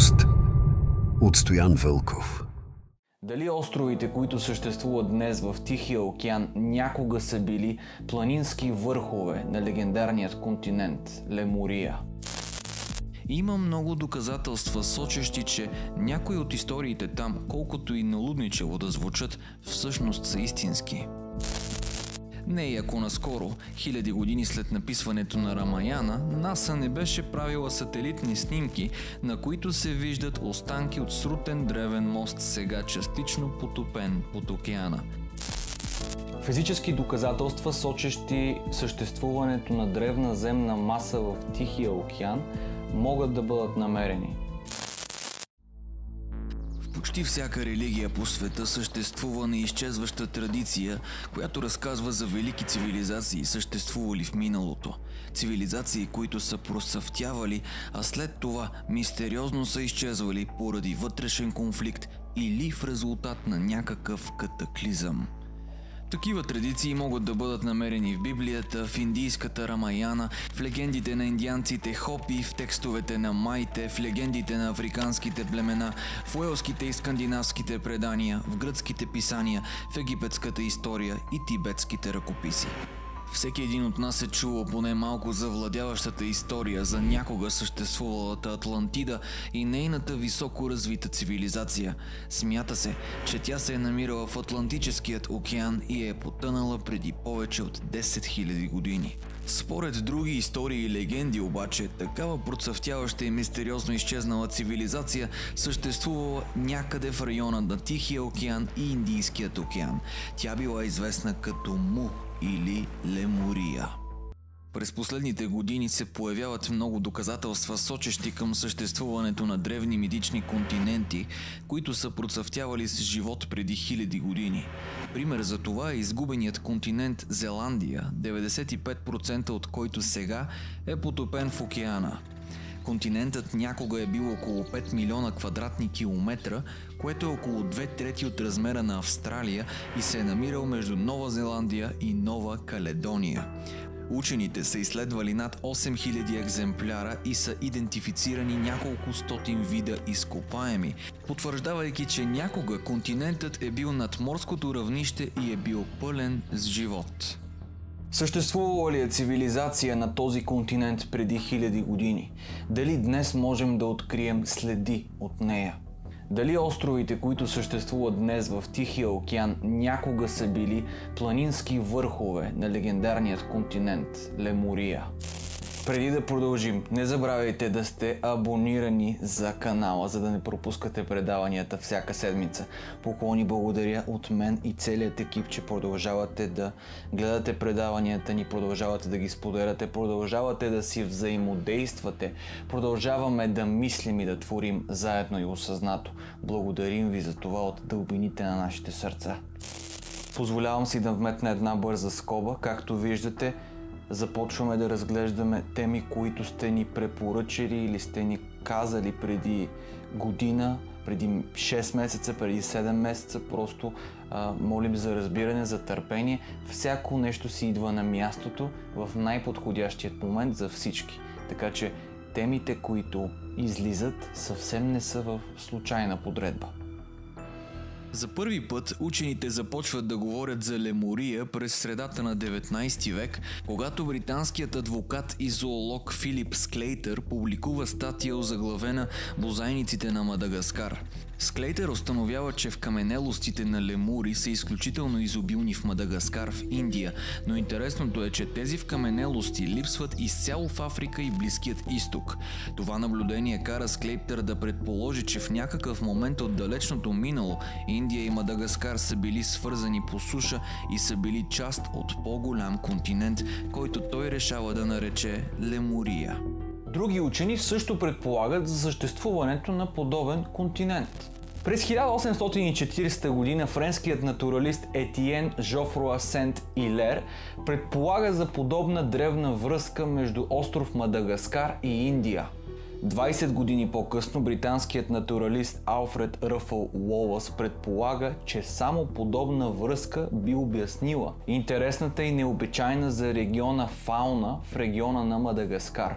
древност от Стоян Вълков. Дали островите, които съществуват днес в Тихия океан, някога са били планински върхове на легендарният континент Лемурия? Има много доказателства, сочещи, че някои от историите там, колкото и налудничево да звучат, всъщност са истински. Не и ако наскоро, хиляди години след написването на Рамаяна, НАСА не беше правила сателитни снимки, на които се виждат останки от срутен древен мост, сега частично потопен под океана. Физически доказателства, сочещи съществуването на древна земна маса в Тихия океан, могат да бъдат намерени. Почти всяка религия по света съществува неизчезваща традиция, която разказва за велики цивилизации, съществували в миналото. Цивилизации, които са процъфтявали, а след това мистериозно са изчезвали поради вътрешен конфликт или в резултат на някакъв катаклизъм. Такива традиции могат да бъдат намерени в Библията, в индийската Рамаяна, в легендите на индианците Хопи, в текстовете на Майте, в легендите на африканските племена, в уелските и скандинавските предания, в гръцките писания, в египетската история и тибетските ръкописи. Всеки един от нас е чувал поне малко за владяващата история за някога съществувалата Атлантида и нейната високо развита цивилизация. Смята се, че тя се е намирала в Атлантическият океан и е потънала преди повече от 10 000 години. Според други истории и легенди обаче, такава процъфтяваща и мистериозно изчезнала цивилизация съществувала някъде в района на Тихия океан и Индийският океан. Тя била известна като Му или Лемурия. През последните години се появяват много доказателства, сочещи към съществуването на древни митични континенти, които са процъфтявали с живот преди хиляди години. Пример за това е изгубеният континент Зеландия, 95% от който сега е потопен в океана. Континентът някога е бил около 5 милиона квадратни километра, което е около 2/3 от размера на Австралия и се е намирал между Нова Зеландия и Нова Каледония. Учените са изследвали над 8000 екземпляра и са идентифицирани няколко стотин вида изкопаеми, потвърждавайки, че някога континентът е бил над морското равнище и е бил пълен с живот. Съществувала ли е цивилизация на този континент преди хиляди години? Дали днес можем да открием следи от нея? Дали островите, които съществуват днес в Тихия океан, някога са били планински върхове на легендарният континент Лемурия? Преди да продължим, не забравяйте да сте абонирани за канала, за да не пропускате предаванията всяка седмица. Поклони благодаря от мен и целият екип, че продължавате да гледате предаванията ни, продължавате да ги споделяте, продължавате да си взаимодействате, продължаваме да мислим и да творим заедно и осъзнато. Благодарим ви за това от дълбините на нашите сърца. Позволявам си да вметна една бърза скоба. Както виждате, започваме да разглеждаме теми, които сте ни препоръчали или сте ни казали преди година, преди 6 месеца, преди 7 месеца. Просто молим за разбиране, за търпение. Всяко нещо си идва на мястото в най-подходящият момент за всички. Така че темите, които излизат, съвсем не са в случайна подредба. За първи път учените започват да говорят за Лемурия през средата на 19 век, когато британският адвокат и зоолог Филип Склейтър публикува статия озаглавена "Бозайниците на Мадагаскар". Склейтър установява, че в каменелостите на лемури са изключително изобилни в Мадагаскар, в Индия, но интересното е, че тези вкаменелости липсват изцяло в Африка и Близкият изток. Това наблюдение кара Склейтър да предположи, че в някакъв момент от далечното минало Индия и Мадагаскар са били свързани по суша и са били част от по-голям континент, който той решава да нарече Лемурия. Други учени също предполагат за съществуването на подобен континент. През 1840 година френският натуралист Етиен Жофруа Сент Илер предполага за подобна древна връзка между остров Мадагаскар и Индия. 20 години по-късно британският натуралист Алфред Ръфъл Уолъс предполага, че само подобна връзка би обяснила интересната и необичайна за региона фауна в региона на Мадагаскар.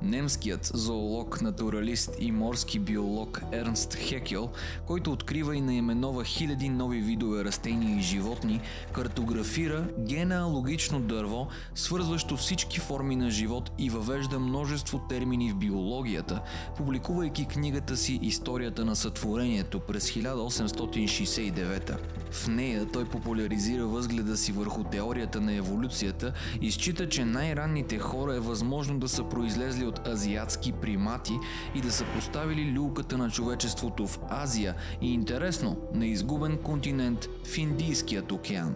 Немският зоолог, натуралист и морски биолог Ернст Хекел, който открива и наименова хиляди нови видове растения и животни, картографира генеалогично дърво, свързващо всички форми на живот и въвежда множество термини в биологията, публикувайки книгата си "Историята на сътворението" през 1869. В нея той популяризира възгледа си върху теорията на еволюцията и счита, че най-ранните хора е възможно да са произлезли от азиатски примати и да са поставили люлката на човечеството в Азия и, интересно, на изгубен континент в Индийският океан.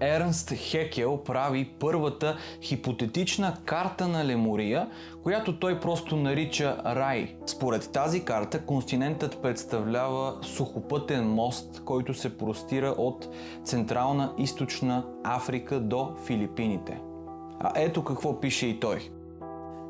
Ернст Хекел прави първата хипотетична карта на Лемурия, която той просто нарича рай. Според тази карта континентът представлява сухопътен мост, който се простира от Централна Източна Африка до Филипините. А ето какво пише и той.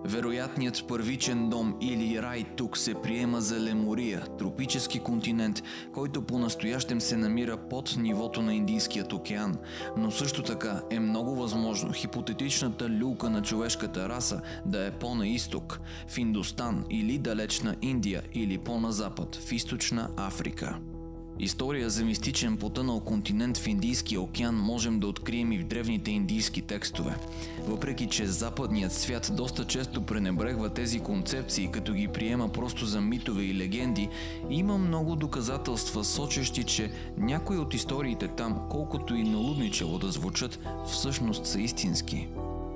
Вероятният първичен дом или рай тук се приема за Лемурия, тропически континент, който по-настоящем се намира под нивото на Индийският океан, но също така е много възможно хипотетичната люлка на човешката раса да е по-на изток, в Индостан или далечна Индия, или по-на запад, в източна Африка. История за мистичен потънал континент в Индийския океан можем да открием и в древните индийски текстове. Въпреки че западният свят доста често пренебрегва тези концепции, като ги приема просто за митове и легенди, има много доказателства, сочещи, че някои от историите там, колкото и налудничаво да звучат, всъщност са истински.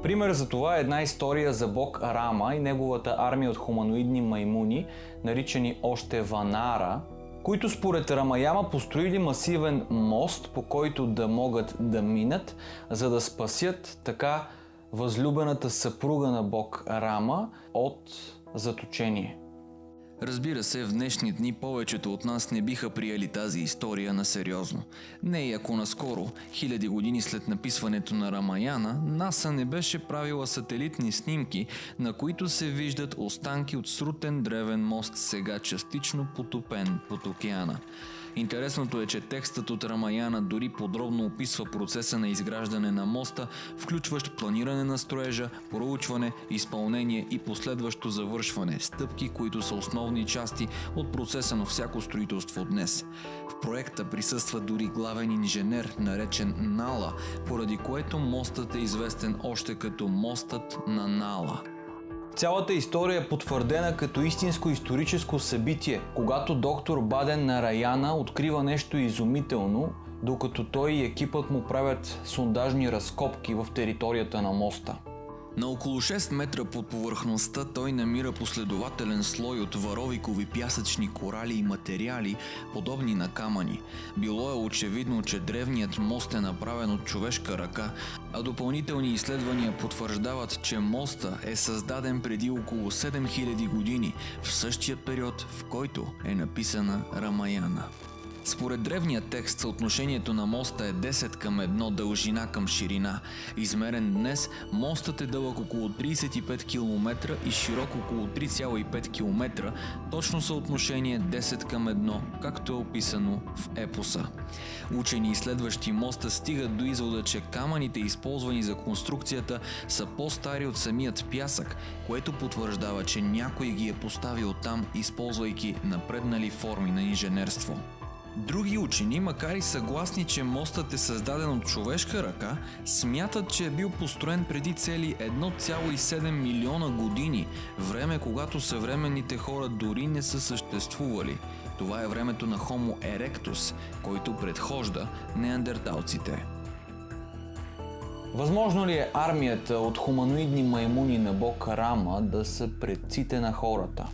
Пример за това е една история за бог Рама и неговата армия от хуманоидни маймуни, наричани още Ванара, които според Рамаяма построили масивен мост, по който да могат да минат, за да спасят така възлюбената съпруга на бог Рама от заточение. Разбира се, в днешни дни повечето от нас не биха приели тази история на сериозно. Не и ако наскоро, хиляди години след написването на Рамаяна, НАСА не беше правила сателитни снимки, на които се виждат останки от срутен древен мост, сега частично потопен под океана. Интересното е, че текстът от Рамаяна дори подробно описва процеса на изграждане на моста, включващ планиране на строежа, проучване, изпълнение и последващо завършване, стъпки, които са основни части от процеса на всяко строителство днес. В проекта присъства дори главен инженер, наречен Нала, поради което мостът е известен още като мостът на Нала. Цялата история е потвърдена като истинско историческо събитие, когато доктор Баден Нараяна открива нещо изумително, докато той и екипът му правят сондажни разкопки в територията на моста. На около 6 метра под повърхността той намира последователен слой от варовикови пясъчни корали и материали, подобни на камъни. Било е очевидно, че древният мост е направен от човешка ръка, а допълнителни изследвания потвърждават, че моста е създаден преди около 7000 години, в същия период, в който е написана Рамаяна. Според древния текст съотношението на моста е 10:1 дължина към ширина. Измерен днес, мостът е дълъг около 35 км и широк около 3,5 км, точно съотношение 10:1, както е описано в епоса. Учени, изследващи моста, стигат до извода, че камъните, използвани за конструкцията, са по-стари от самият пясък, което потвърждава, че някой ги е поставил там, използвайки напреднали форми на инженерство. Други учени, макар и съгласни, че мостът е създаден от човешка ръка, смятат, че е бил построен преди цели 1,7 милиона години, време, когато съвременните хора дори не са съществували. Това е времето на Homo erectus, който предхожда неандерталците. Възможно ли е армията от хуманоидни маймуни на бог Рама да са предците на хората?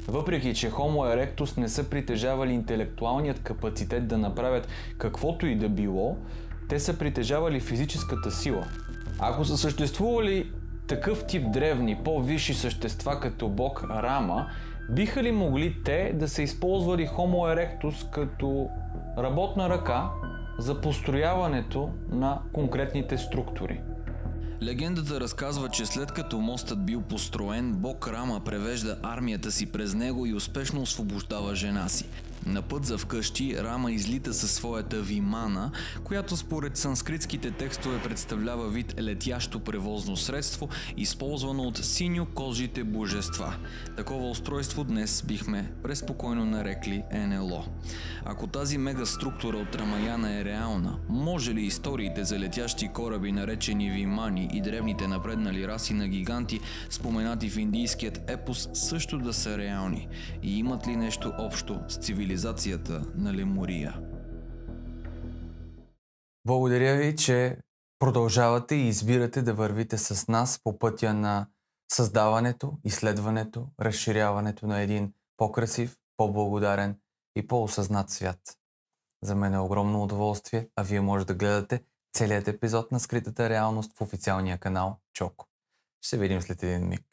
Въпреки че Homo erectus не са притежавали интелектуалният капацитет да направят каквото и да било, те са притежавали физическата сила. Ако са съществували такъв тип древни, по-висши същества като бог Рама, биха ли могли те да са използвали Homo erectus като работна ръка за построяването на конкретните структури? Легендата разказва, че след като мостът бил построен, бог Рама превежда армията си през него и успешно освобождава жена си. На път за вкъщи Рама излита със своята вимана, която според санскритските текстове представлява вид летящо превозно средство, използвано от синьокожите божества. Такова устройство днес бихме преспокойно нарекли НЛО. Ако тази мегаструктура от Рамаяна е реална, може ли историите за летящи кораби, наречени вимани, и древните напреднали раси на гиганти, споменати в индийският епос, също да са реални? И имат ли нещо общо с цивилизацията на Лемурия? Благодаря ви, че продължавате и избирате да вървите с нас по пътя на създаването, изследването, разширяването на един по-красив, по-благодарен и по-осъзнат свят. За мен е огромно удоволствие, а вие може да гледате целият епизод на Скритата реалност в официалния канал Чоко. Ще се видим след един миг.